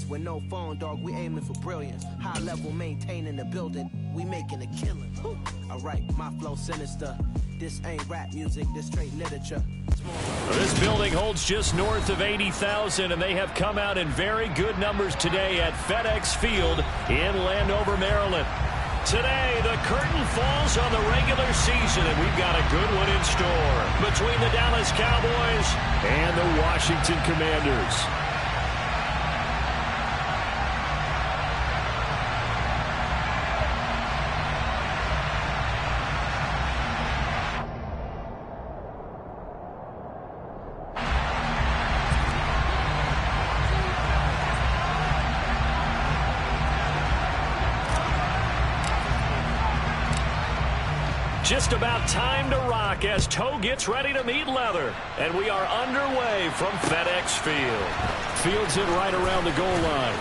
With no phone, dog, we aiming for brilliance. High level, maintaining the building. We making a killing. I write my flow sinister. This ain't rap music, this straight literature. This building holds just north of 80,000, and they have come out in very good numbers today at FedEx Field in Landover, Maryland. Today, the curtain falls on the regular season, and we've got a good one in store between the Dallas Cowboys and the Washington Commanders. Just about time to rock as toe gets ready to meet leather. And we are underway from FedEx Field. Fields it right around the goal line.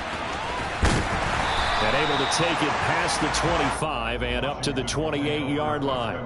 And able to take it past the 25 and up to the 28-yard line.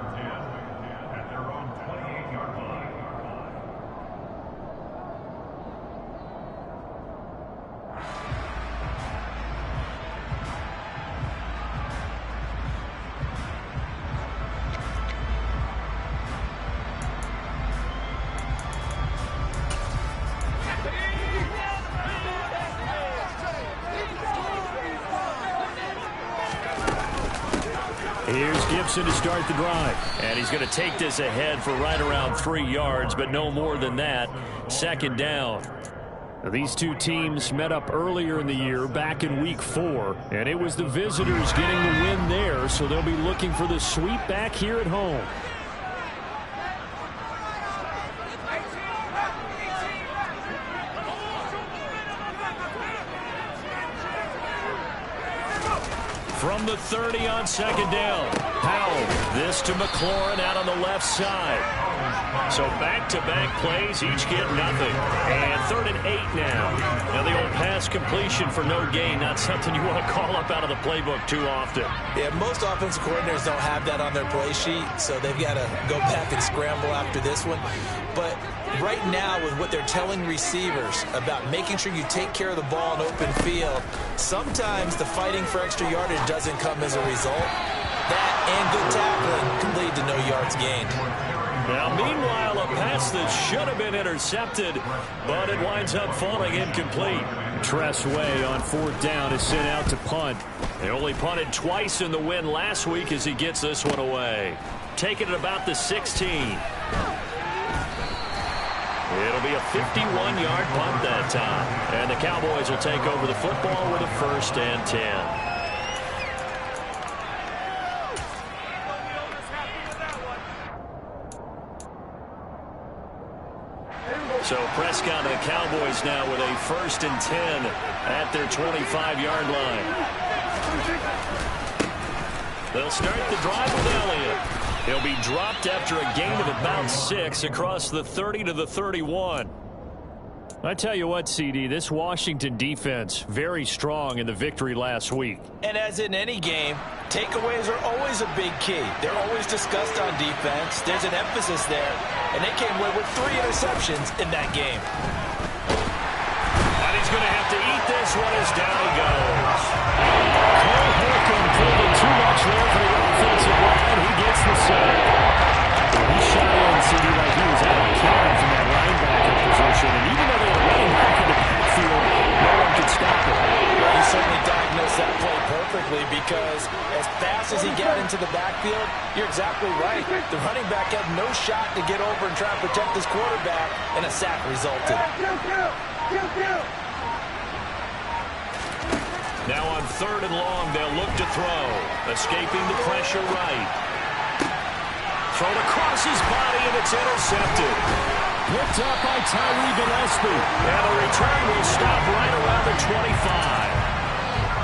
Here's Gibson to start the drive. And he's going to take this ahead for right around 3 yards, but no more than that. Second down. Now, these two teams met up earlier in the year, back in Week 4, and it was the visitors getting the win there, so they'll be looking for the sweep back here at home. From the 30 on second down. Powell, this to McLaurin out on the left side. So back-to-back plays, each get nothing. And 3rd and 8 now. Now the old pass completion for no gain, not something you want to call up out of the playbook too often. Yeah, most offensive coordinators don't have that on their play sheet, so they've got to go back and scramble after this one. But right now, with what they're telling receivers about making sure you take care of the ball in open field, sometimes the fighting for extra yardage doesn't come as a result. That and good tackling can lead to no yards gained. Now, meanwhile, a pass that should have been intercepted, but it winds up falling incomplete. Tress Way on 4th down is sent out to punt. They only punted twice in the win last week as he gets this one away. Taking it about the 16. It'll be a 51-yard punt that time. And the Cowboys will take over the football with a 1st and 10. So Prescott and the Cowboys now with a 1st and 10 at their 25-yard line. They'll start the drive with Elliott. He'll be dropped after a gain of about 6 across the 30 to the 31. I tell you what, CD, this Washington defense, very strong in the victory last week. And as in any game, takeaways are always a big key. They're always discussed on defense. There's an emphasis there. And they came away with 3 interceptions in that game. And he's going to have to eat this one as down he goes. Cole Holcomb pulled in too much there for the offensive line. He gets the sack. He shot in, CD, like he was out of cannon from that linebacker position. And even though they were running back in the backfield, no one could stop him. Well, he certainly diagnosed that play perfectly because as fast as he got into the backfield, you're exactly right. The running back had no shot to get over and try to protect his quarterback, and a sack resulted. Now on 3rd and long, they'll look to throw. Escaping the pressure right. Thrown across his body, and it's intercepted. Picked up by Tyree Gillespie. And the return will stop right around the 25.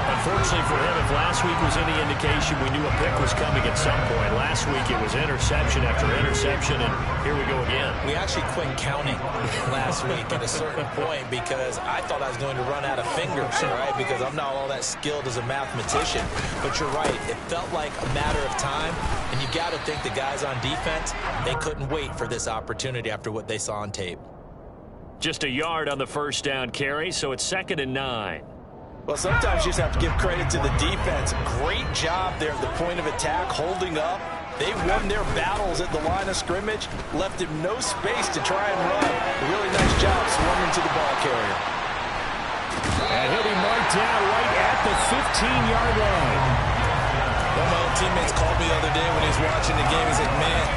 Unfortunately for him, if last week was any indication, we knew a pick was coming at some point. Last week it was interception after interception, and here we go again. We actually quit counting last week at a certain point because I thought I was going to run out of fingers, right? Because I'm not all that skilled as a mathematician. But you're right. It felt like a matter of time, and you got to think the guys on defense, they couldn't wait for this opportunity after what they saw on tape. Just a yard on the 1st down carry, so it's 2nd and 9. Well, sometimes you just have to give credit to the defense. Great job there at the point of attack, holding up. They won their battles at the line of scrimmage, left him no space to try and run. A really nice job swarming to the ball carrier. And he'll be marked down right at the 15-yard line. One of my old teammates called me the other day when he was watching the game. He said, man,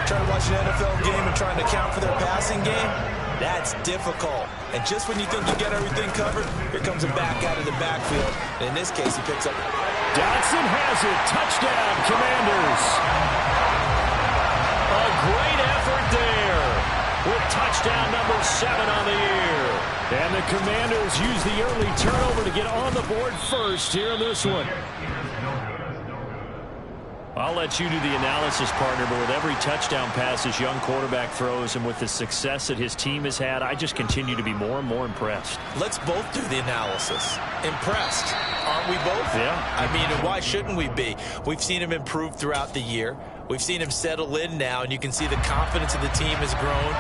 trying to watch an NFL game and trying to account for their passing game, that's difficult. And just when you think you get everything covered, here comes a back out of the backfield. And in this case, he picks up. Dotson has it. Touchdown, Commanders. A great effort there with touchdown number 7 on the year. And the Commanders use the early turnover to get on the board first here in this one. I'll let you do the analysis, partner, but with every touchdown pass his young quarterback throws and with the success that his team has had, I just continue to be more and more impressed. Let's both do the analysis. Impressed. Aren't we both? Yeah. I mean, and why shouldn't we be? We've seen him improve throughout the year. We've seen him settle in now, and you can see the confidence of the team has grown.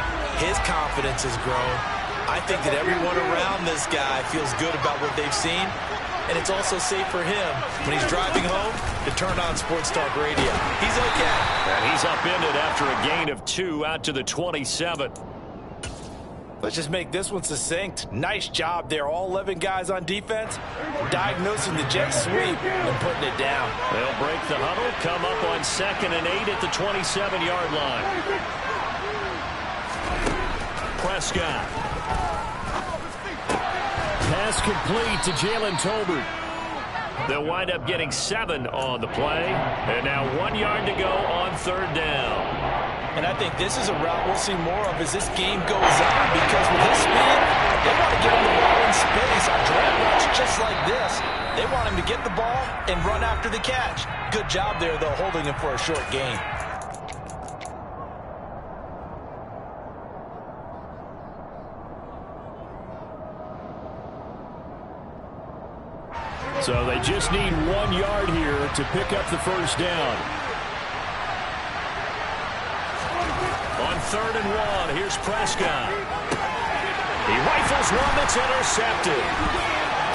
His confidence has grown. I think that everyone around this guy feels good about what they've seen. And it's also safe for him when he's driving home to turn on Sports Talk Radio. He's okay. And he's upended after a gain of 2 out to the 27. Let's just make this one succinct. Nice job there. All 11 guys on defense diagnosing the jet sweep and putting it down. They'll break the huddle, come up on 2nd and 8 at the 27-yard line. Prescott. Pass complete to Jalen Tolbert. They'll wind up getting 7 on the play. And now 1 yard to go on 3rd down. And I think this is a route we'll see more of as this game goes on, because with his speed, they want to get him the ball in space. On drag routes just like this, they want him to get the ball and run after the catch. Good job there, though, holding him for a short gain. So they just need 1 yard here to pick up the first down. On 3rd and 1, here's Prescott. He rifles one that's intercepted.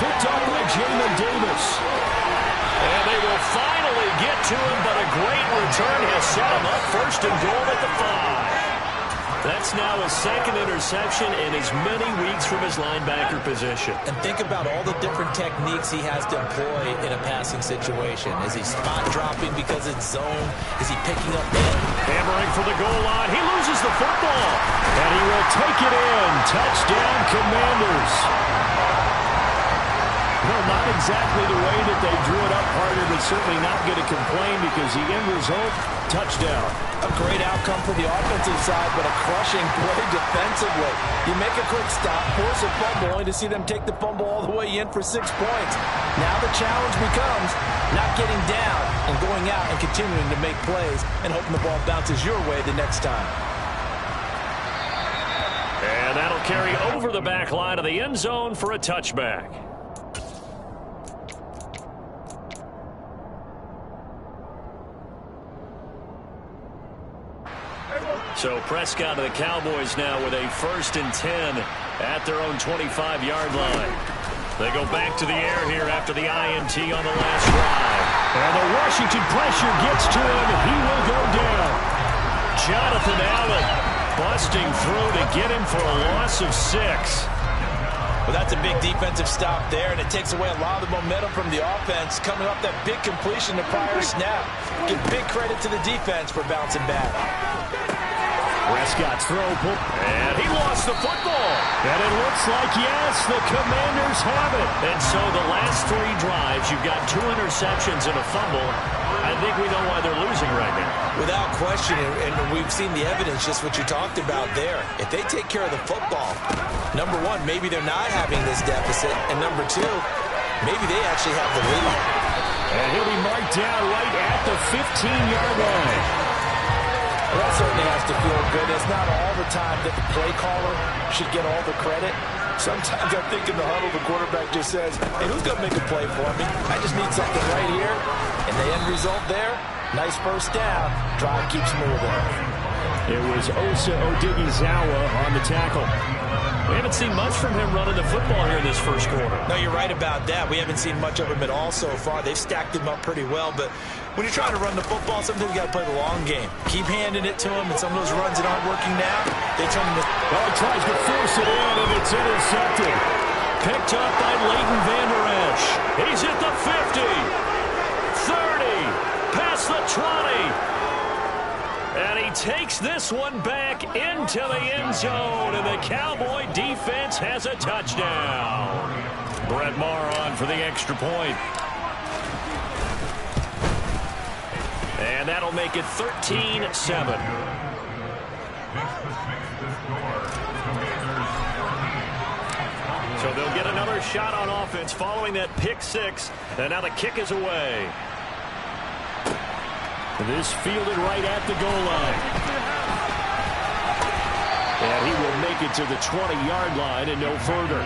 Picked up by Jamin Davis. And they will finally get to him, but a great return has set him up 1st and goal at the 5. That's now his 2nd interception in as many weeks from his linebacker position. And think about all the different techniques he has to employ in a passing situation. Is he spot dropping because it's zone? Is he picking up men? Hammering for the goal line. He loses the football. And he will take it in. Touchdown, Commanders. Well, not exactly the way that they drew it up, partner, but certainly not going to complain because the end result, touchdown. A great outcome for the offensive side, but a crushing play defensively. You make a quick stop, force a fumble, only to see them take the fumble all the way in for 6 points. Now the challenge becomes not getting down and going out and continuing to make plays and hoping the ball bounces your way the next time. And that'll carry over the back line of the end zone for a touchback. So Prescott of the Cowboys now with a 1st and 10 at their own 25-yard line. They go back to the air here after the INT on the last drive. And the Washington pressure gets to him, and he will go down. Jonathan Allen busting through to get him for a loss of 6. Well, that's a big defensive stop there, and it takes away a lot of the momentum from the offense coming off that big completion the prior snap. Give big credit to the defense for bouncing back. Prescott's throw, and he lost the football. And it looks like, yes, the Commanders have it. And so the last 3 drives, you've got 2 interceptions and a fumble. I think we know why they're losing right now. Without question, and we've seen the evidence, just what you talked about there. If they take care of the football, number 1, maybe they're not having this deficit. And number 2, maybe they actually have the lead. And he'll be marked down right at the 15-yard line. Well, that certainly has to feel good. It's not all the time that the play caller should get all the credit. Sometimes I think in the huddle, the quarterback just says, hey, who's going to make a play for me? I just need something right here. And the end result there, nice first down. Drive keeps moving. It was Osa Odighizuwa on the tackle. We haven't seen much from him running the football here in this first quarter. No, you're right about that. We haven't seen much of him at all so far. They've stacked him up pretty well, but when you're trying to run the football, sometimes you got to play the long game. Keep handing it to him, and some of those runs that aren't working now, they turn into... Well, he tries to force it in, and it's intercepted. Picked up by Leighton Vander Esch. He's at the 50, 30, past the 20. And he takes this one back into the end zone, and the Cowboy defense has a touchdown. Brett Maher on for the extra point. And that'll make it 13-7. So they'll get another shot on offense following that pick six, and now the kick is away. This fielded right at the goal line. And he will make it to the 20-yard line and no further.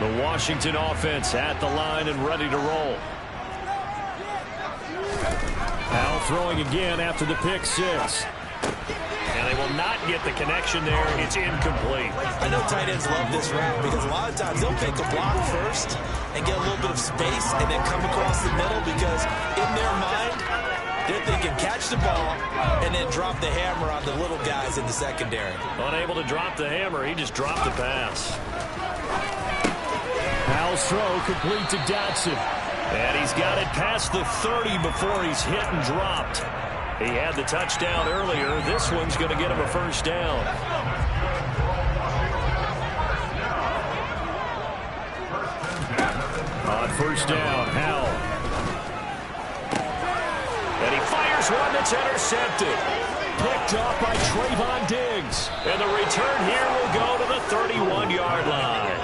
The Washington offense at the line and ready to roll. Now throwing again after the pick six. And they will not get the connection there. It's incomplete. I know tight ends love this route because a lot of times they'll make a block first and get a little bit of space and then come across the middle because in their mind, they're thinking catch the ball and then drop the hammer on the little guys in the secondary. Unable to drop the hammer, he just dropped the pass. Powell's throw complete to Dotson. And he's got it past the 30 before he's hit and dropped. He had the touchdown earlier. This one's going to get him a first down. On first down, Howell. And he fires one that's intercepted. Picked off by Trayvon Diggs. And the return here will go to the 31-yard line.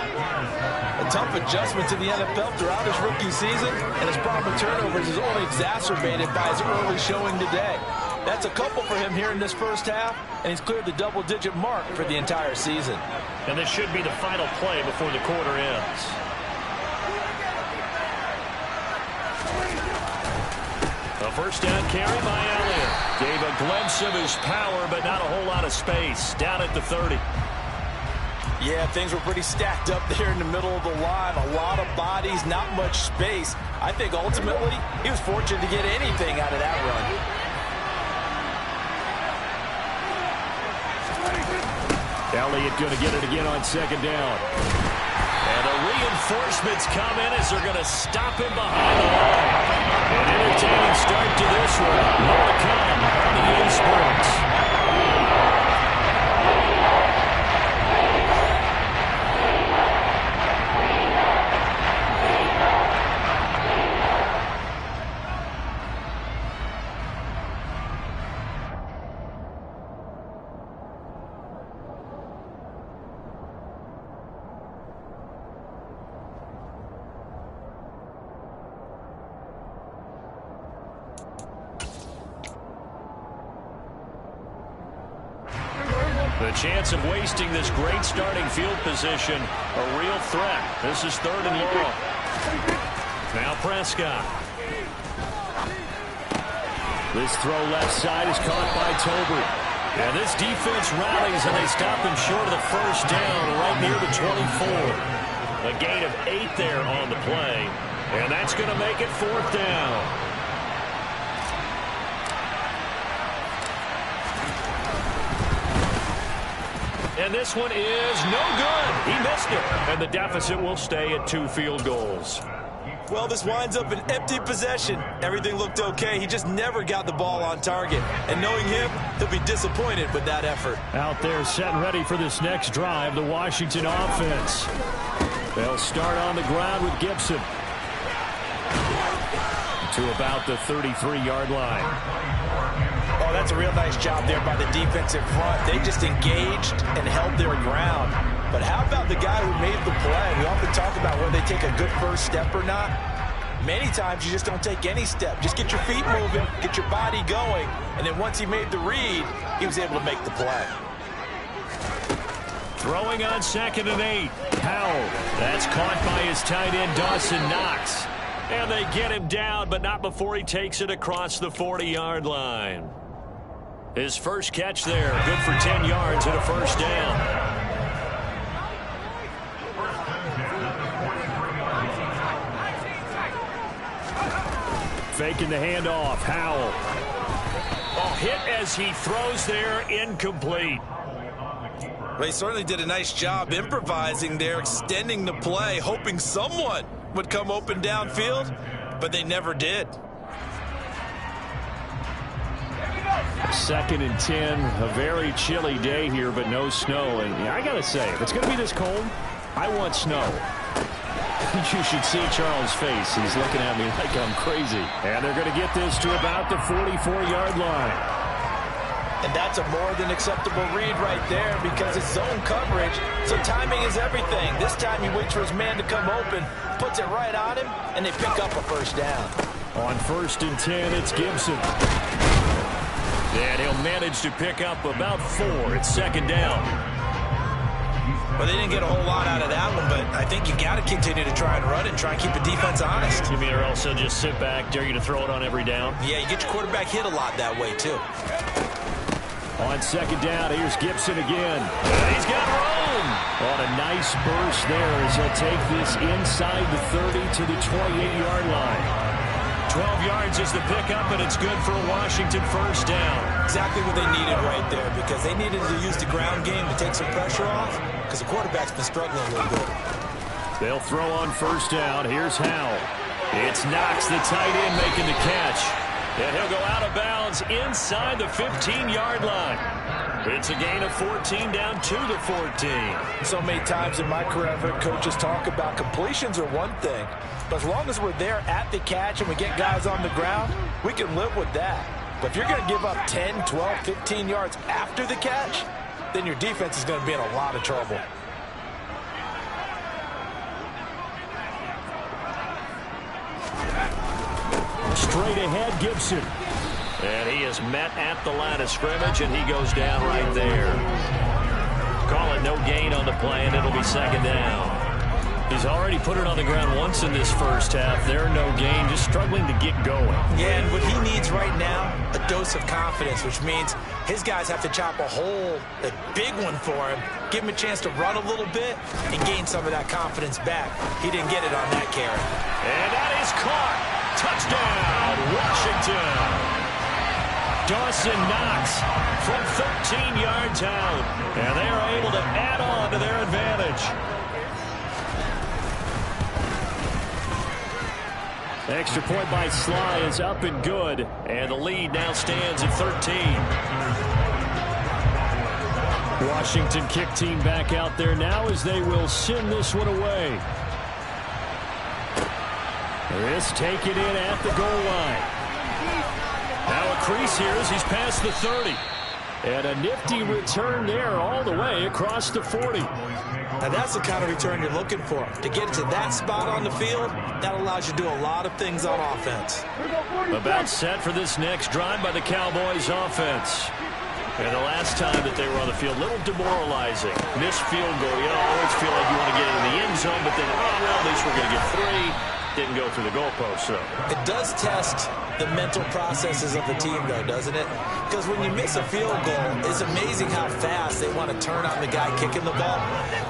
A tough adjustment to the NFL throughout his rookie season, and his problem with turnovers is only exacerbated by his early showing today. That's a couple for him here in this first half, and he's cleared the double-digit mark for the entire season. And this should be the final play before the quarter ends. A first down carry by Elliott. Gave a glimpse of his power, but not a whole lot of space. Down at the 30. Yeah, things were pretty stacked up there in the middle of the line. A lot of bodies, not much space. I think ultimately he was fortunate to get anything out of that run. Elliott going to get it again on second down. And the reinforcements come in as they're going to stop him behind the line. An entertaining start to this one. More to come on the EA Sports. The chance of wasting this great starting field position, a real threat. This is third and long. Now Prescott. This throw left side is caught by Tolbert. And this defense rallies, and they stop him short of the first down right near the 24. A gain of 8 there on the play. And that's going to make it fourth down. And this one is no good. He missed it. And the deficit will stay at 2 field goals. Well, this winds up an empty possession. Everything looked okay. He just never got the ball on target. And knowing him, he'll be disappointed with that effort. Out there set and ready for this next drive, the Washington offense. They'll start on the ground with Gibson. To about the 33-yard line. Oh, that's a real nice job there by the defensive front. They just engaged and held their ground. But how about the guy who made the play? We often talk about whether they take a good first step or not. Many times you just don't take any step. Just get your feet moving, get your body going, and then once he made the read, he was able to make the play. Throwing on 2nd and 8. Howell. That's caught by his tight end, Dawson Knox. And they get him down, but not before he takes it across the 40-yard line. His first catch there, good for 10 yards and a first down. Faking the handoff, Howell. Oh, hit as he throws there, incomplete. Well, he certainly did a nice job improvising there, extending the play, hoping someone would come open downfield, but they never did. 2nd and 10, a very chilly day here, but no snow. And I got to say, if it's going to be this cold, I want snow. You should see Charles' face. He's looking at me like I'm crazy. And they're going to get this to about the 44-yard line. And that's a more than acceptable read right there because it's zone coverage, so timing is everything. This time he waits for his man to come open, puts it right on him, and they pick up a first down. On 1st and 10, it's Gibson. And he'll manage to pick up about 4. It's 2nd down. Well, they didn't get a whole lot out of that one, but I think you got to continue to try and run it and try and keep the defense honest. You mean or else they'll just sit back, dare you to throw it on every down? Yeah, you get your quarterback hit a lot that way, too. On 2nd down, here's Gibson again. And he's got room. On a nice burst there as he'll take this inside the 30 to the 28-yard line. 12 yards is the pickup, and it's good for a Washington first down. Exactly what they needed right there because they needed to use the ground game to take some pressure off because the quarterback's been struggling a little bit. They'll throw on first down. Here's Howell. It's Knox, the tight end, making the catch. And he'll go out of bounds inside the 15-yard line. It's a gain of 14 down to the 14. So many times in my career, I've heard coaches talk about completions are one thing. But as long as we're there at the catch and we get guys on the ground, we can live with that. But if you're going to give up 10, 12, 15 yards after the catch, then your defense is going to be in a lot of trouble. Straight ahead, Gibson. And he is met at the line of scrimmage, and he goes down right there. Call it no gain on the play, and it'll be 2nd down. He's already put it on the ground once in this first half. There, no gain, just struggling to get going. Yeah, and what he needs right now, a dose of confidence, which means his guys have to chop a hole, a big one for him, give him a chance to run a little bit and gain some of that confidence back. He didn't get it on that carry. And that is caught. Touchdown, Washington. Dawson Knox from 13 yards out. And they are able to add on to their advantage. Extra point by Sly is up and good. And the lead now stands at 13. Washington kick team back out there now as they will send this one away. This taken in at the goal line. Now a crease here as he's past the 30. And a nifty return there all the way across the 40. Now that's the kind of return you're looking for. To get to that spot on the field, that allows you to do a lot of things on offense. About set for this next drive by the Cowboys offense. And the last time that they were on the field, a little demoralizing. Missed field goal. You always feel like you want to get in the end zone, but then, oh, well, at least we're going to get 3. Didn't go through the goalpost, though. It does test the mental processes of the team, though, doesn't it? Because when you miss a field goal, it's amazing how fast they want to turn on the guy kicking the ball.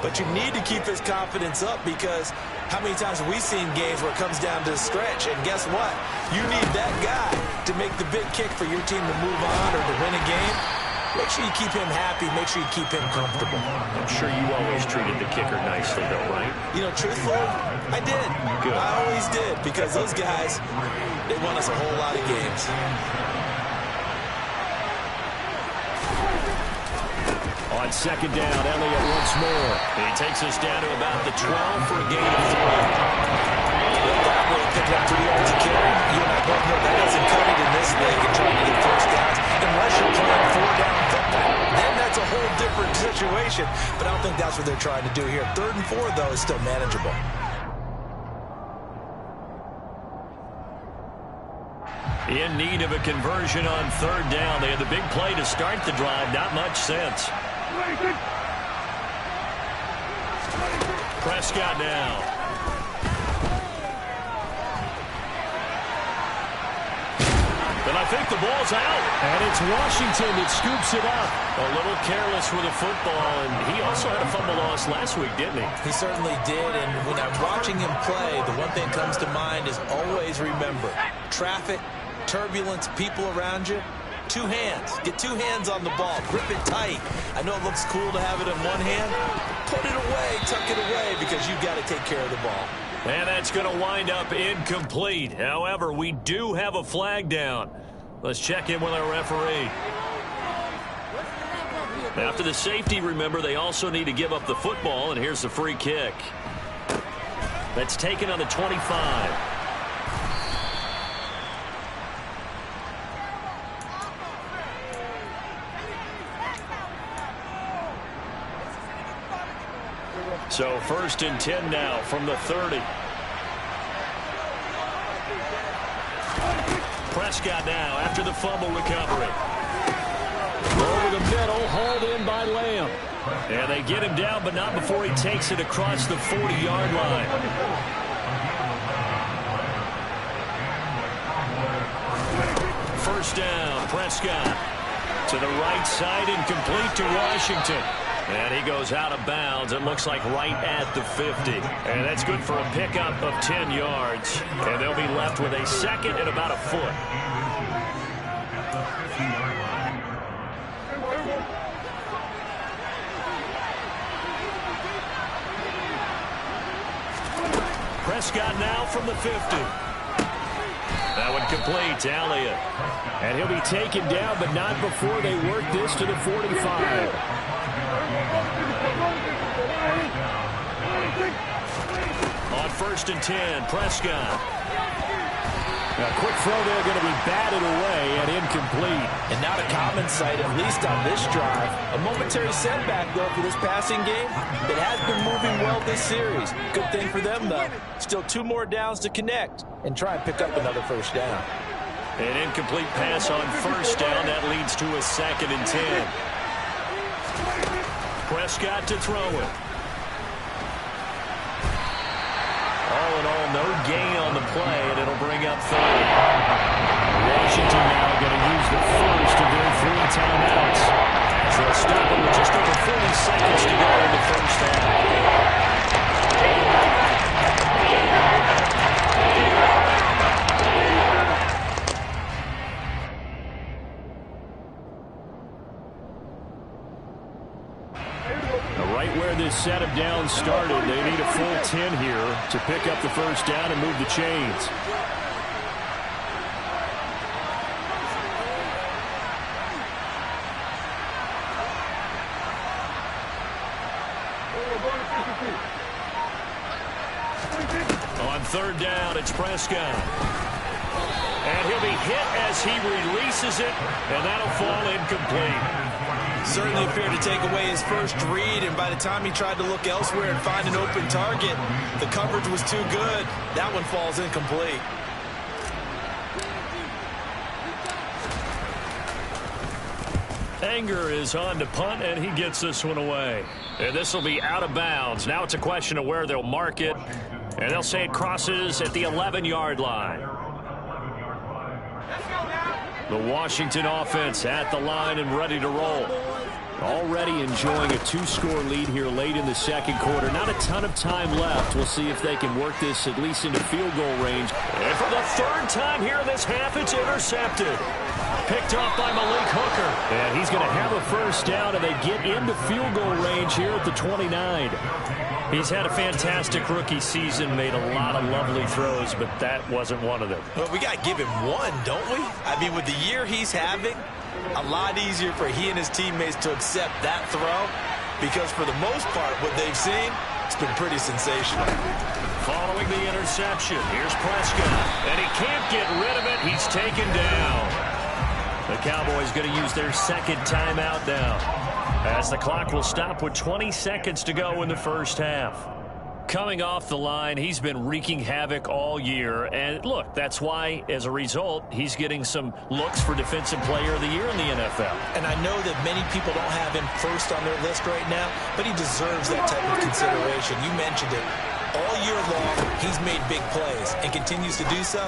But you need to keep his confidence up because how many times have we seen games where it comes down to the stretch? And guess what? You need that guy to make the big kick for your team to move on or to win a game. Make sure you keep him happy. Make sure you keep him comfortable. I'm sure you always treated the kicker nicely, though, right? You know, truthfully, I did. Good. I always did because those guys, they won us a whole lot of games. On 2nd down, Elliott once more. He takes us down to about the 12 for a gain of 3. That will pick up 3 yards of carry. You and I both know that doesn't cut it in this league and trying to get first downs. Unless you're playing 4-down football, then that's a whole different situation. But I don't think that's what they're trying to do here. 3rd and 4, though, is still manageable. In need of a conversion on 3rd down. They had the big play to start the drive. Not much sense. Prescott now. And I think the ball's out. And it's Washington that scoops it up. A little careless with the football, and he also had a fumble loss last week, didn't he? He certainly did, and when I'm watching him play, the one thing that comes to mind is always remember, traffic, turbulence, people around you, two hands. Get two hands on the ball. Grip it tight. I know it looks cool to have it in one hand. Put it away, tuck it away, because you've got to take care of the ball. And that's going to wind up incomplete. However, we do have a flag down. Let's check in with our referee. After the safety, remember, they also need to give up the football, and here's the free kick. That's taken on the 25. So 1st and 10 now from the 30. Prescott now after the fumble recovery. Over the middle, hauled in by Lamb. And they get him down, but not before he takes it across the 40-yard line. First down, Prescott. To the right side, incomplete to Washington. And he goes out of bounds, it looks like right at the 50. And that's good for a pickup of 10 yards. And they'll be left with a second and about a foot. Prescott now from the 50. That one complete to Elliott. And he'll be taken down, but not before they work this to the 45. On 1st and 10, Prescott. A quick throw there going to be batted away and incomplete. And not a common sight, at least on this drive. A momentary setback, though, for this passing game. It has been moving well this series. Good thing for them, though. Still 2 more downs to connect and try and pick up another first down. An incomplete pass on 1st down. That leads to a 2nd and 10. Prescott to throw it. All in all, no gain on the play, and it'll bring up 30. Washington now going to use the first of their 3 timeouts. So they'll stop it with just over 40 seconds to go in the first half. Right where this set of downs started, they need a full 10 here to pick up the first down and move the chains. On 3rd down, it's Prescott. And he'll be hit as he releases it, and that'll fall incomplete. Certainly appeared to take away his first read, and by the time he tried to look elsewhere and find an open target, the coverage was too good. That one falls incomplete. Anger is on to punt, and he gets this one away. And this will be out of bounds. Now it's a question of where they'll mark it, and they'll say it crosses at the 11-yard line. The Washington offense at the line and ready to roll. Already enjoying a 2-score lead here late in the 2nd quarter. Not a ton of time left. We'll see if they can work this at least into field goal range. And for the 3rd time here in this half, it's intercepted. Picked off by Malik Hooker. And he's going to have a first down, and they get into field goal range here at the 29. He's had a fantastic rookie season, made a lot of lovely throws, but that wasn't one of them. Well, we got to give him one, don't we? I mean, with the year he's having, a lot easier for he and his teammates to accept that throw, because for the most part, what they've seen, it's been pretty sensational. Following the interception, here's Prescott, and he can't get rid of it. He's taken down. The Cowboys going to use their 2nd timeout now, as the clock will stop with 20 seconds to go in the first half. Coming off the line, he's been wreaking havoc all year. And look, that's why, as a result, he's getting some looks for Defensive Player of the Year in the NFL. And I know that many people don't have him first on their list right now, but he deserves that type of consideration. You mentioned it. All year long, he's made big plays and continues to do so.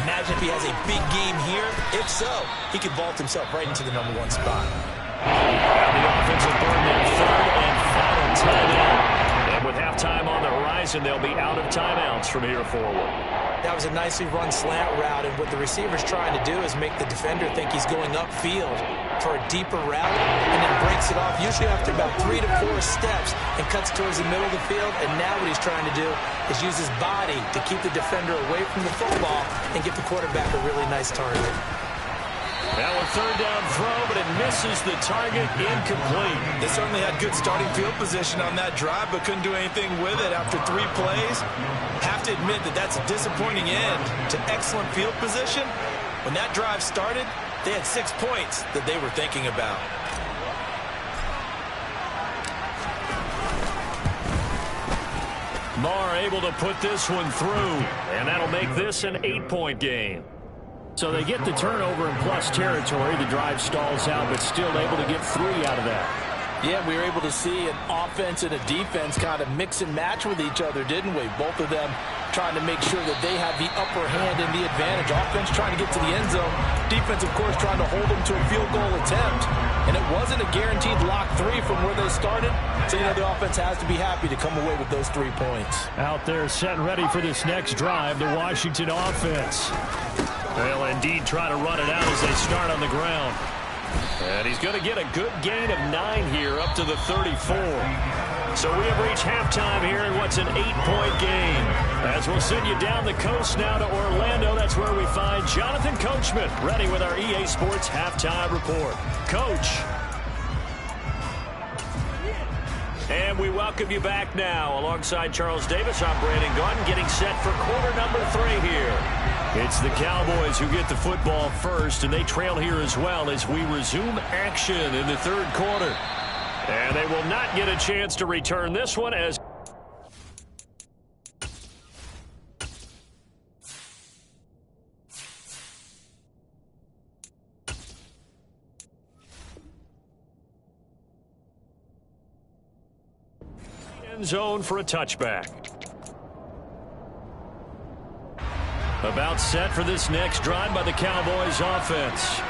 Imagine if he has a big game here. If so, he could vault himself right into the #1 spot. The offensive burn their third and final timeout. And with halftime on the horizon, they'll be out of timeouts from here forward. That was a nicely run slant route, and what the receiver's trying to do is make the defender think he's going upfield for a deeper route, and then breaks it off, usually after about 3 to 4 steps, and cuts towards the middle of the field. And now what he's trying to do is use his body to keep the defender away from the football and get the quarterback a really nice target. Now a third down throw, but it misses the target, incomplete. They certainly had good starting field position on that drive, but couldn't do anything with it after 3 plays. Have to admit that that's a disappointing end to excellent field position. When that drive started, they had 6 points that they were thinking about. Marr able to put this one through, and that'll make this an 8-point game. So they get the turnover in plus territory. The drive stalls out, but still able to get 3 out of that. Yeah, we were able to see an offense and a defense kind of mix and match with each other, didn't we? Both of them trying to make sure that they have the upper hand and the advantage. Offense trying to get to the end zone. Defense, of course, trying to hold them to a field goal attempt. And it wasn't a guaranteed lock 3 from where they started. So, you know, the offense has to be happy to come away with those 3 points. Out there set ready for this next drive, the Washington offense. They'll indeed try to run it out as they start on the ground. And he's going to get a good gain of 9 here, up to the 34. So we have reached halftime here in what's an 8-point game. As we'll send you down the coast now to Orlando, that's where we find Jonathan Coachman, ready with our EA Sports Halftime Report. Coach. And we welcome you back now. Alongside Charles Davis, I'm Brandon Gunn, getting set for quarter number 3 here. It's the Cowboys who get the football first, and they trail here as well as we resume action in the 3rd quarter. And they will not get a chance to return this one as end zone for a touchback. About set for this next drive by the Cowboys offense.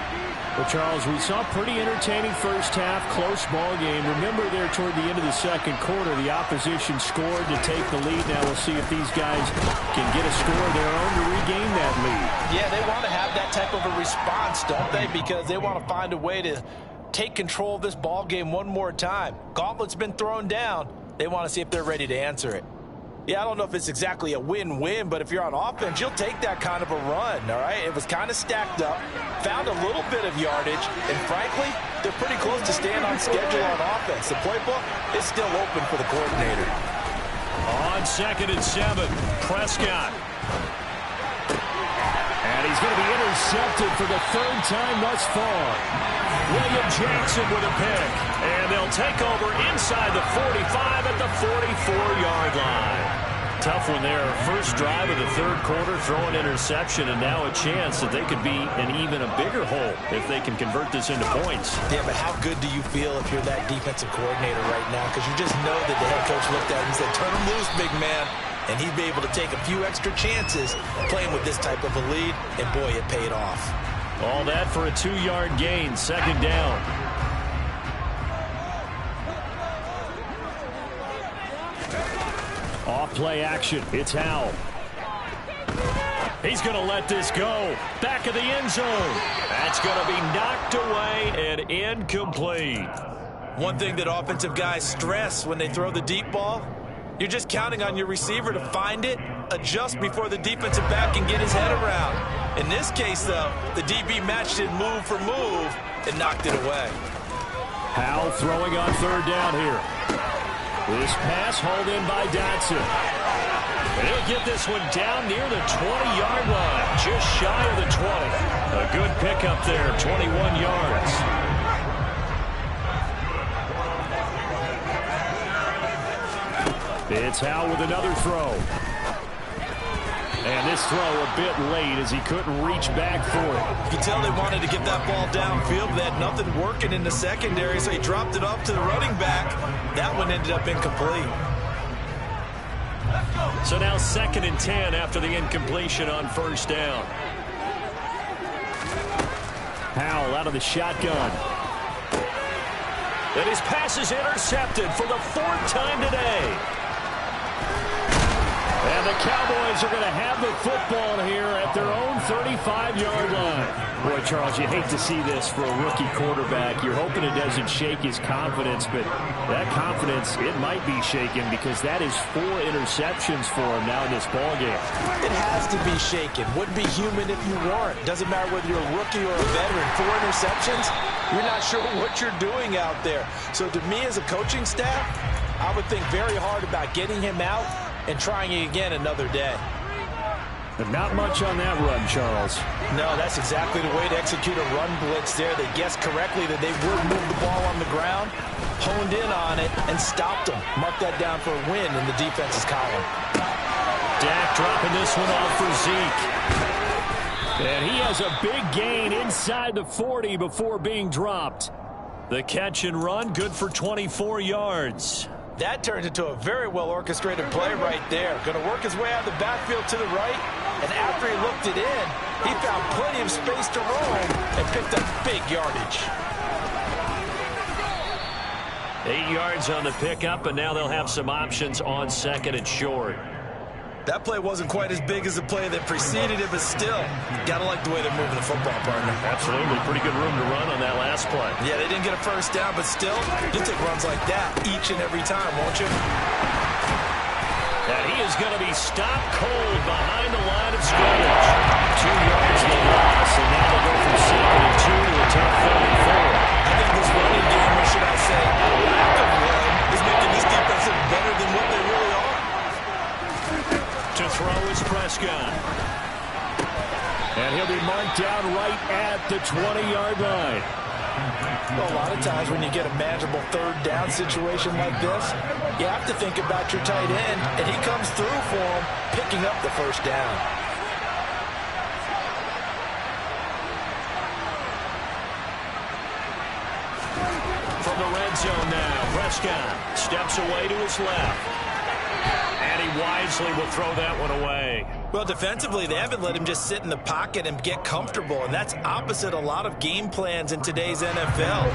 Well, Charles, we saw a pretty entertaining first half, close ball game. Remember there toward the end of the 2nd quarter, the opposition scored to take the lead. Now we'll see if these guys can get a score of their own to regain that lead. Yeah, they want to have that type of a response, don't they? Because they want to find a way to take control of this ball game one more time. Gauntlet's been thrown down. They want to see if they're ready to answer it. Yeah, I don't know if it's exactly a win-win, but if you're on offense, you'll take that kind of a run, all right? It was kind of stacked up, found a little bit of yardage, and frankly, they're pretty close to staying on schedule on offense. The playbook is still open for the coordinator. On 2nd and 7, Prescott. And he's going to be intercepted for the 3rd time thus far. William Jackson with a pick. And they'll take over inside the 45 at the 44-yard line. Tough one there. First drive of the 3rd quarter, throwing interception, and now a chance that they could be in even a bigger hole if they can convert this into points. Yeah, but how good do you feel if you're that defensive coordinator right now? Because you just know that the head coach looked at him and said, turn him loose, big man. And he'd be able to take a few extra chances playing with this type of a lead, and boy, it paid off. All that for a 2-yard gain, 2nd down. Off play action, it's Howell. He's going to let this go. Back of the end zone. That's going to be knocked away and incomplete. One thing that offensive guys stress when they throw the deep ball, you're just counting on your receiver to find it, adjust before the defensive back can get his head around. In this case, though, the DB matched it move for move and knocked it away. Howell throwing on 3rd down here. This pass hauled in by Dotson. And he'll get this one down near the 20-yard line, just shy of the 20. A good pickup there, 21 yards. It's Howell with another throw. And this throw a bit late as he couldn't reach back for it. You can tell they wanted to get that ball downfield, but they had nothing working in the secondary, so he dropped it off to the running back. That one ended up incomplete. So now 2nd and 10 after the incompletion on 1st down. Howell out of the shotgun. And his pass is intercepted for the 4th time today. And the Cowboys are going to have the football here at their own 35-yard line. Boy, Charles, you hate to see this for a rookie quarterback. You're hoping it doesn't shake his confidence, but that confidence, it might be shaken because that is 4 interceptions for him now in this ballgame. It has to be shaken. Wouldn't be human if you weren't. Doesn't matter whether you're a rookie or a veteran. 4 interceptions, you're not sure what you're doing out there. So to me as a coaching staff, I would think very hard about getting him out and trying it again another day. But not much on that run, Charles. No, that's exactly the way to execute a run blitz there. They guessed correctly that they would move the ball on the ground, honed in on it, and stopped them. Mark that down for a win in the defense's column. Dak dropping this one off for Zeke. And he has a big gain inside the 40 before being dropped. The catch and run, good for 24 yards. That turns into a very well-orchestrated play right there. Going to work his way out of the backfield to the right, and after he looked it in, he found plenty of space to roam and picked up big yardage. 8 yards on the pickup, and now they'll have some options on 2nd and short. That play wasn't quite as big as the play that preceded it, but still, gotta like the way they're moving the football, partner. Absolutely. Pretty good room to run on that last play. Yeah, they didn't get a 1st down, but still, you'll take runs like that each and every time, won't you? And he is going to be stopped cold behind the line of scrimmage. 2 yards in the loss, and now they'll go from 2nd and 2 to a tough 3rd and 4. I think this running game, or should I say, lack of run, is making this defense look better than what they really are. To throw is Prescott. And he'll be marked down right at the 20-yard line. Well, a lot of times when you get a manageable 3rd down situation like this, you have to think about your tight end, and he comes through for him, picking up the 1st down. From the red zone now, Prescott steps away to his left. And he wisely will throw that one away. Well, defensively, they haven't let him just sit in the pocket and get comfortable, and that's opposite a lot of game plans in today's NFL.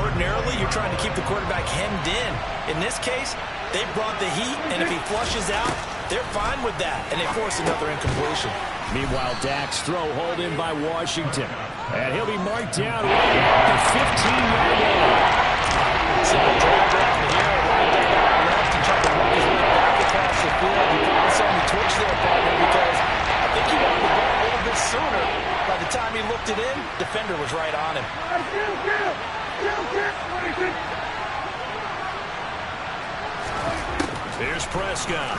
Ordinarily, you're trying to keep the quarterback hemmed in. In this case, they brought the heat, and if he flushes out, they're fine with that, and they force another incompletion. Meanwhile, Dak's throw hauled in by Washington. And he'll be marked down right at the 15-yard line. Simple drag around here, right there on the left, and trying to work his way back across the field. You probably saw me twitch there, partner, because I think he wanted the ball a little bit sooner. By the time he looked it in, defender was right on him. Here's Prescott.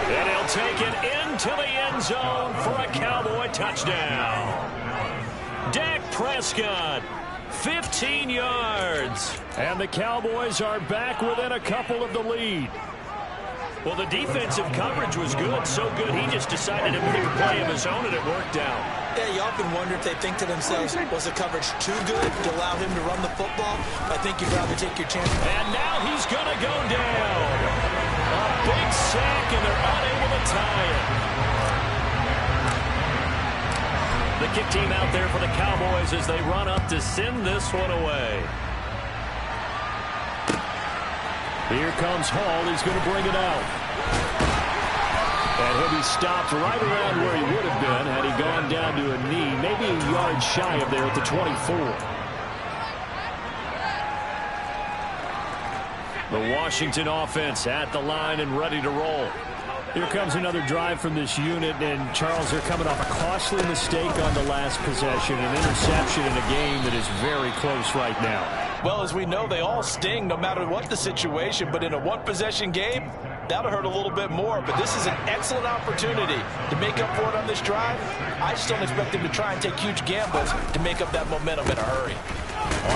And he'll take it into the end zone for a Cowboy touchdown. Dak Prescott, 15 yards. And the Cowboys are back within a couple of the lead. Well, the defensive coverage was good, so good he just decided to pick a play of his own, and it worked out. Yeah, you often wonder if they think to themselves, was the coverage too good to allow him to run the football? I think you'd rather take your chance. And now he's going to go down. A big sack, and they're unable to tie it. The kick team out there for the Cowboys as they run up to send this one away. Here comes Hall. He's going to bring it out. And he'll be stopped right around where he would have been had he gone down to a knee, maybe a yard shy of there at the 24. The Washington offense at the line and ready to roll. Here comes another drive from this unit, and Charles, they're coming off a costly mistake on the last possession, an interception in a game that is very close right now. Well, as we know, they all sting no matter what the situation, but in a one-possession game, that'll hurt a little bit more. But this is an excellent opportunity to make up for it on this drive. I just don't expect them to try and take huge gambles to make up that momentum in a hurry.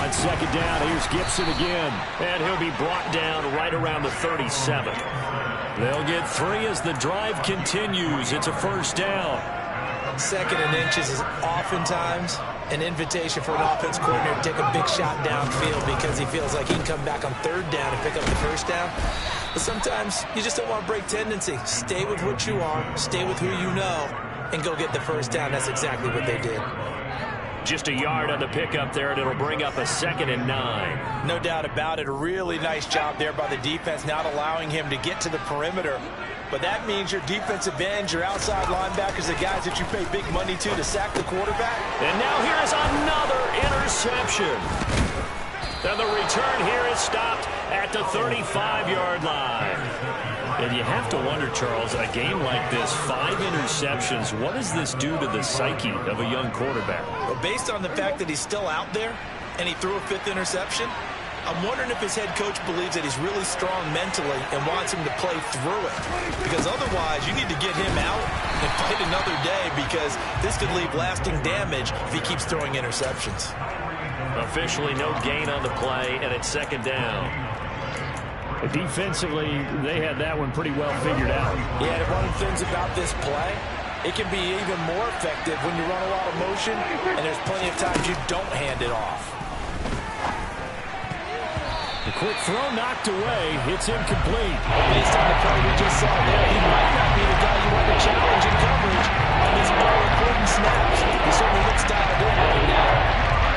On second down, here's Gibson again. And he'll be brought down right around the 37. They'll get 3 as the drive continues. It's a first down. 2nd and inches is oftentimes an invitation for an offense coordinator to take a big shot downfield because he feels like he can come back on 3rd down and pick up the first down. But sometimes you just don't want to break tendency. Stay with what you are, stay with who you know, and go get the first down. That's exactly what they did. Just a yard on the pickup there, and it'll bring up a 2nd and 9. No doubt about it. A really nice job there by the defense, not allowing him to get to the perimeter. But that means your defensive ends, your outside linebackers, the guys that you pay big money to sack the quarterback. And now here's another interception. And the return here is stopped at the 35-yard line. And you have to wonder, Charles, a game like this, 5 interceptions, what does this do to the psyche of a young quarterback? Well, based on the fact that he's still out there and he threw a 5th interception, I'm wondering if his head coach believes that he's really strong mentally and wants him to play through it. Because otherwise, you need to get him out and fight another day because this could leave lasting damage if he keeps throwing interceptions. Officially no gain on the play, and it's 2nd down. Defensively, they had that one pretty well figured out. Yeah, and one of the things about this play, it can be even more effective when you run a lot of motion, and there's plenty of times you don't hand it off. The quick throw knocked away. It's incomplete. Based on the play we just saw there, he might not be the guy you want to challenge in coverage on this more important snaps. He certainly looks dialed in right now.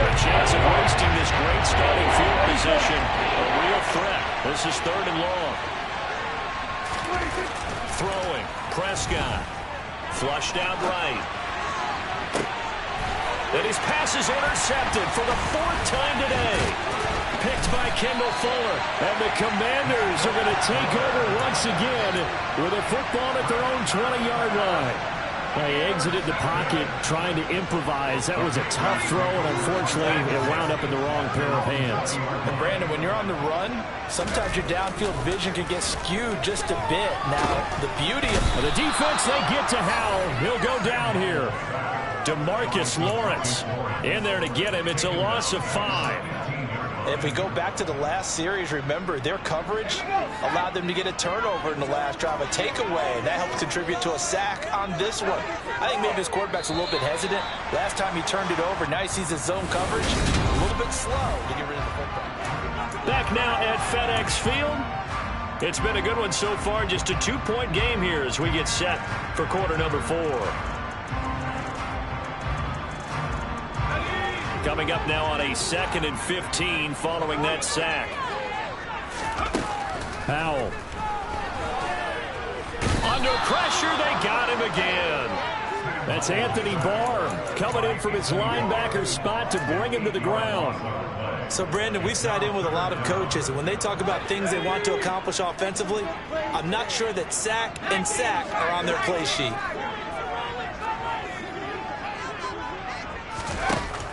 A chance of wasting this great starting field position. A real threat. This is 3rd and long. Throwing. Prescott. Flushed out right. And his pass is intercepted for the 4th time today. Picked by Kendall Fuller. And the Commanders are going to take over once again with a football at their own 20-yard line. They exited the pocket trying to improvise. That was a tough throw, and unfortunately, it wound up in the wrong pair of hands. And Brandon, when you're on the run, sometimes your downfield vision can get skewed just a bit. Now, the beauty of the defense, they get to Howell. He'll go down here. DeMarcus Lawrence in there to get him. It's a loss of 5. If we go back to the last series, remember, their coverage allowed them to get a turnover in the last drive, a takeaway. That helped contribute to a sack on this one. I think maybe his quarterback's a little bit hesitant. Last time he turned it over, now he sees his zone coverage. A little bit slow to get rid of the football. Back now at FedEx Field. It's been a good one so far. Just a 2-point game here as we get set for quarter number 4. Coming up now on a 2nd and 15 following that sack. Howell. Under pressure, they got him again. That's Anthony Barr coming in from his linebacker spot to bring him to the ground. So, Brandon, we sat in with a lot of coaches, and when they talk about things they want to accomplish offensively, I'm not sure that sack and sack are on their play sheet.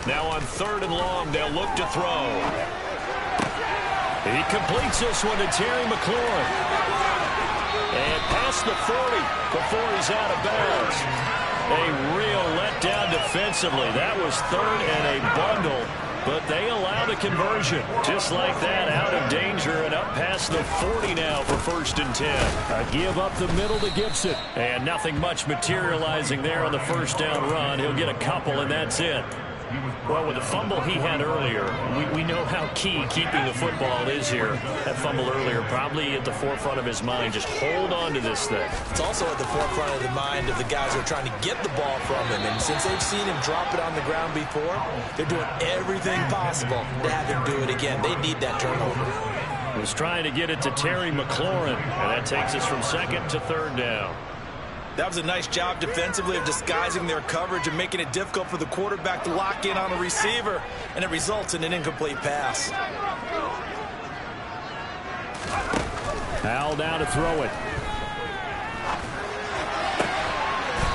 Now on 3rd and long, they'll look to throw. He completes this one to Terry McLaurin. And past the 40 before he's out of bounds. A real letdown defensively. That was 3rd and a bundle, but they allowed a conversion. Just like that, out of danger and up past the 40 now for 1st and 10. A give up the middle to Gibson. And nothing much materializing there on the 1st down run. He'll get a couple, and that's it. Well, with the fumble he had earlier, we know how key keeping the football is here. That fumble earlier probably at the forefront of his mind. Just hold on to this thing. It's also at the forefront of the mind of the guys who are trying to get the ball from him. And since they've seen him drop it on the ground before, they're doing everything possible to have him do it again. They need that turnover. Was trying to get it to Terry McLaurin, and that takes us from 2nd to 3rd down. That was a nice job defensively of disguising their coverage and making it difficult for the quarterback to lock in on a receiver, and it results in an incomplete pass. Howell down to throw it.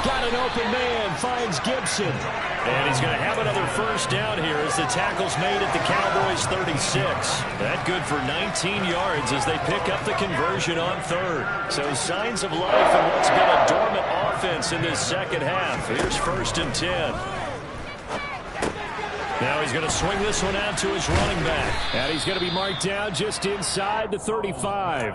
Got an open man, finds Gibson. And he's going to have another 1st down here as the tackle's made at the Cowboys' 36. That good for 19 yards as they pick up the conversion on 3rd. So signs of life in what's been a dormant offense in this second half. Here's 1st and 10. Now he's going to swing this one out to his running back. And he's going to be marked down just inside the 35.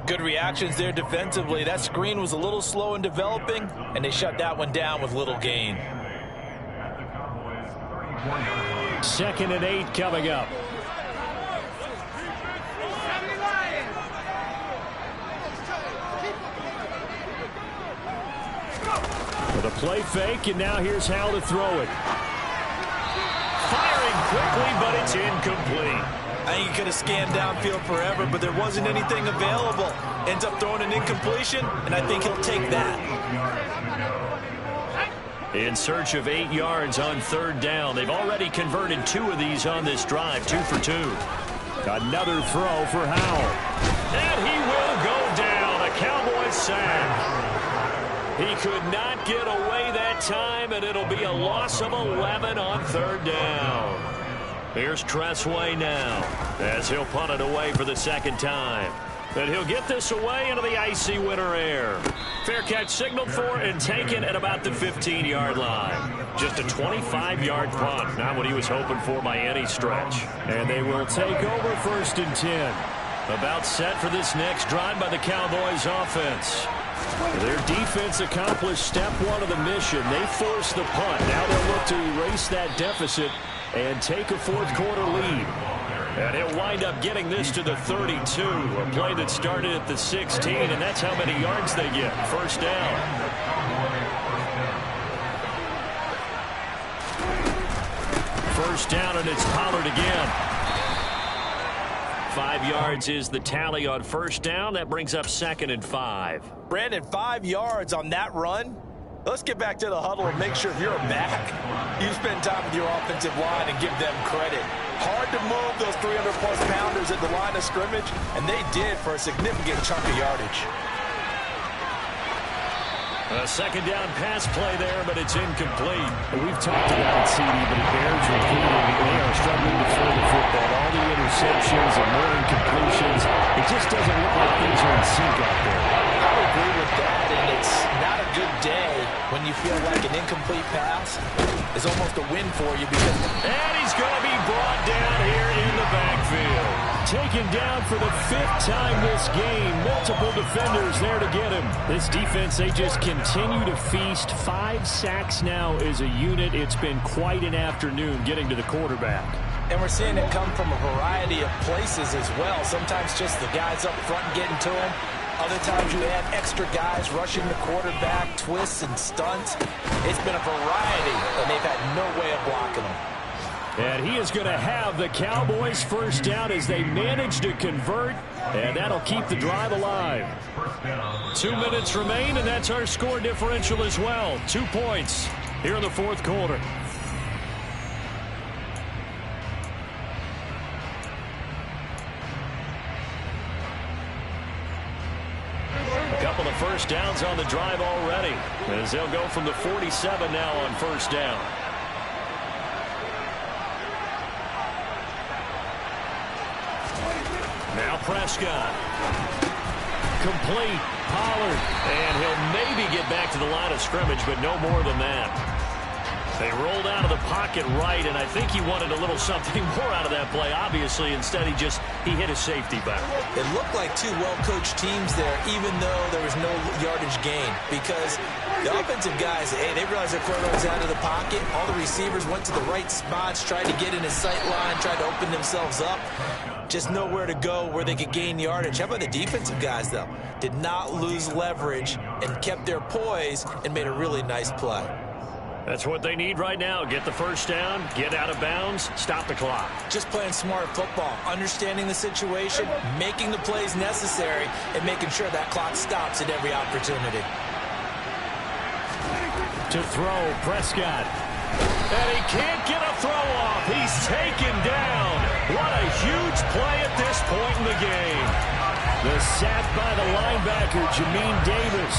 Good reactions there defensively. That screen was a little slow in developing, and they shut that one down with little gain. 2nd and 8 coming up. With a play fake, and now here's how to throw it. Firing quickly, but it's incomplete. I think he could have scanned downfield forever, but there wasn't anything available. Ends up throwing an incompletion, and I think he'll take that. In search of 8 yards on 3rd down. They've already converted 2 of these on this drive, 2 for 2. Another throw for Howell. And he will go down. A Cowboys sack. He could not get away that time, and it'll be a loss of 11 on 3rd down. Here's Tressway now as he'll punt it away for the 2nd time. And he'll get this away into the icy winter air. Fair catch signaled for and taken at about the 15-yard line. Just a 25-yard punt, not what he was hoping for by any stretch. And they will take over 1st and 10. About set for this next drive by the Cowboys offense. Their defense accomplished step 1 of the mission. They forced the punt. Now they'll look to erase that deficit and take a 4th quarter lead. And he'll wind up getting this to the 32. A play that started at the 16, and that's how many yards they get. 1st down. First down, and it's Pollard again. 5 yards is the tally on 1st down. That brings up 2nd and 5. Brandon, 5 yards on that run. Let's get back to the huddle and make sure if you're a back, you spend time with your offensive line and give them credit. Hard to move those 300-plus pounders at the line of scrimmage, and they did for a significant chunk of yardage. A 2nd down pass play there, but it's incomplete. We've talked about it, CD, but it bears repeating. They are struggling to throw the football. All the interceptions and more incompletions. It just doesn't look like things are in sync out there. I agree with that, and it's not a good day when you feel like an incomplete pass is almost a win for you because... And he's going to be brought down here in the backfield. Taken down for the 5th time this game. Multiple defenders there to get him. This defense, they just continue to feast. 5 sacks now as a unit. It's been quite an afternoon getting to the quarterback. And we're seeing it come from a variety of places as well. Sometimes just the guys up front getting to him. Other times you add extra guys rushing the quarterback, twists and stunts. It's been a variety, and they've had no way of blocking them. And he is going to have the Cowboys 1st down as they manage to convert, and that'll keep the drive alive. 2 minutes remain, and that's our score differential as well. 2 points here in the 4th quarter. A couple of 1st downs on the drive already, as they'll go from the 47 now on 1st down. Now Prescott. Complete. Pollard. And he'll maybe get back to the line of scrimmage, but no more than that. They rolled out of the pocket right, and I think he wanted a little something more out of that play. Obviously, instead he hit his safety back. It looked like 2 well-coached teams there, even though there was no yardage gain, because the offensive guys, they realized their quarterback was out of the pocket. All the receivers went to the right spots, tried to get in his sight line, tried to open themselves up. Just nowhere to go where they could gain yardage. How about the defensive guys, though? Did not lose leverage and kept their poise and made a really nice play. That's what they need right now. Get the 1st down, get out of bounds, stop the clock. Just playing smart football, understanding the situation, making the plays necessary, and making sure that clock stops at every opportunity. To throw, Prescott. And he can't get a throw off. He's taken down. What a huge play at this point in the game. The sack by the linebacker, Jamin Davis.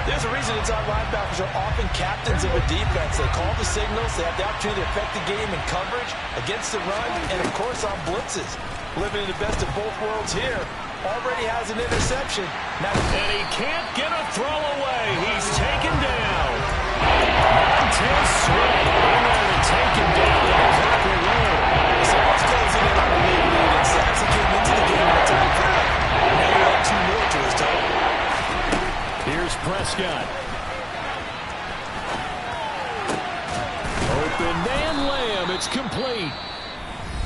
There's a reason inside linebackers are often captains of a defense. They call the signals. They have the opportunity to affect the game in coverage, against the run, and, of course, on blitzes. Living in the best of both worlds here. Already has an interception. Now, and he can't get a throw away. He's taken down. Montez Sweat in there to take him down. Prescott. Open man Lamb. It's complete.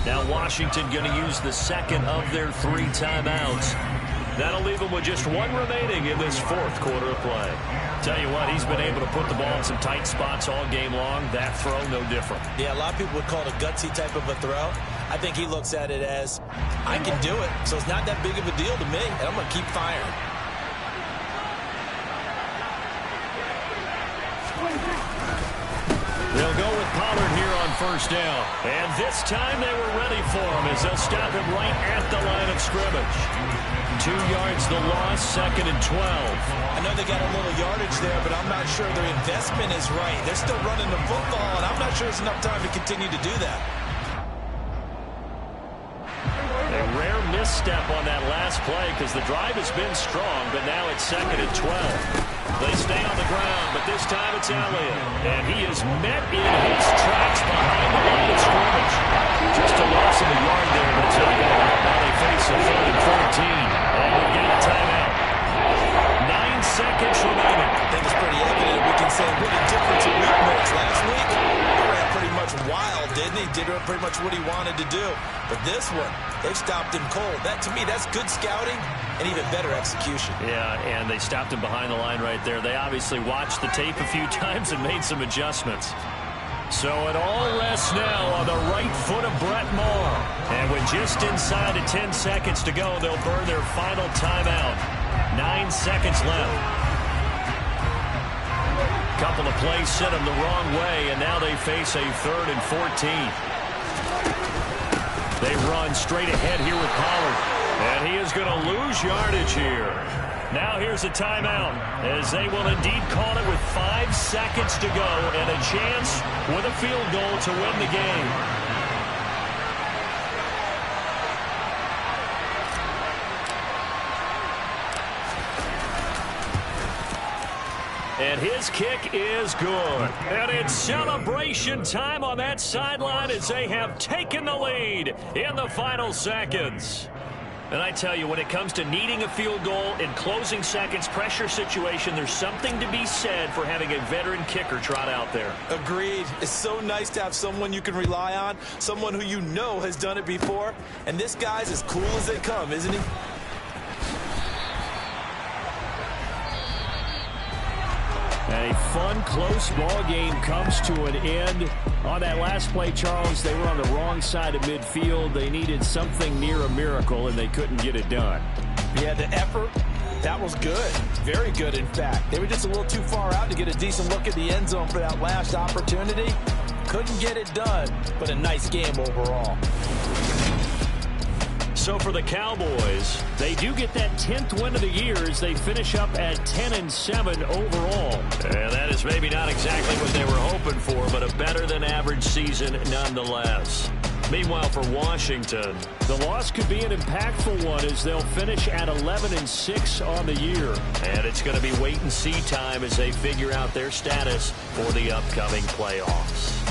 Now Washington going to use the second of their 3 timeouts. That'll leave them with just 1 remaining in this 4th quarter of play. Tell you what, he's been able to put the ball in some tight spots all game long. That throw, no different. Yeah, a lot of people would call it a gutsy type of a throw. I think he looks at it as, I can do it, so it's not that big of a deal to me, and I'm going to keep firing. They'll go with Pollard here on 1st down. And this time they were ready for him as they'll stop him right at the line of scrimmage. 2 yards the loss, 2nd and 12. I know they got a little yardage there, but I'm not sure their investment is right. They're still running the football, and I'm not sure it's enough time to continue to do that. A rare misstep on that last play because the drive has been strong, but now it's 2nd and 12. They stay on the ground, but this time it's Elliott. And he is met in his tracks behind the line of scrimmage. Just a loss of a yard there, but it's not going to help. Now they face a 3rd and 14. And we've got a timeout. 9 seconds remaining. I think it's pretty evident we can say what a difference a week makes. Last week, he ran pretty much wild, didn't he? Did pretty much what he wanted to do. But this one, they've stopped him cold. That, to me, that's good scouting and even better execution. Yeah, and they stopped him behind the line right there. They obviously watched the tape a few times and made some adjustments. So it all rests now on the right foot of Brett Maher. And with just inside of 10 seconds to go, they'll burn their final timeout. 9 seconds left. Couple of plays sent them the wrong way, and now they face a 3rd and 14. They run straight ahead here with Pollard. And he is going to lose yardage here. Now here's a timeout as they will indeed call it with 5 seconds to go and a chance with a field goal to win the game. And his kick is good. And it's celebration time on that sideline as they have taken the lead in the final seconds. And I tell you, when it comes to needing a field goal in closing seconds, pressure situation, there's something to be said for having a veteran kicker trot out there. Agreed. It's so nice to have someone you can rely on, someone who you know has done it before. And this guy's as cool as they come, isn't he? A fun, close ball game comes to an end. On that last play, Charles, they were on the wrong side of midfield. They needed something near a miracle, and they couldn't get it done. Yeah, the effort, that was good. Very good, in fact. They were just a little too far out to get a decent look at the end zone for that last opportunity. Couldn't get it done, but a nice game overall. So for the Cowboys, they do get that 10th win of the year as they finish up at 10-7 overall. And that is maybe not exactly what they were hoping for, but a better than average season nonetheless. Meanwhile, for Washington, the loss could be an impactful one as they'll finish at 11-6 on the year. And it's going to be wait and see time as they figure out their status for the upcoming playoffs.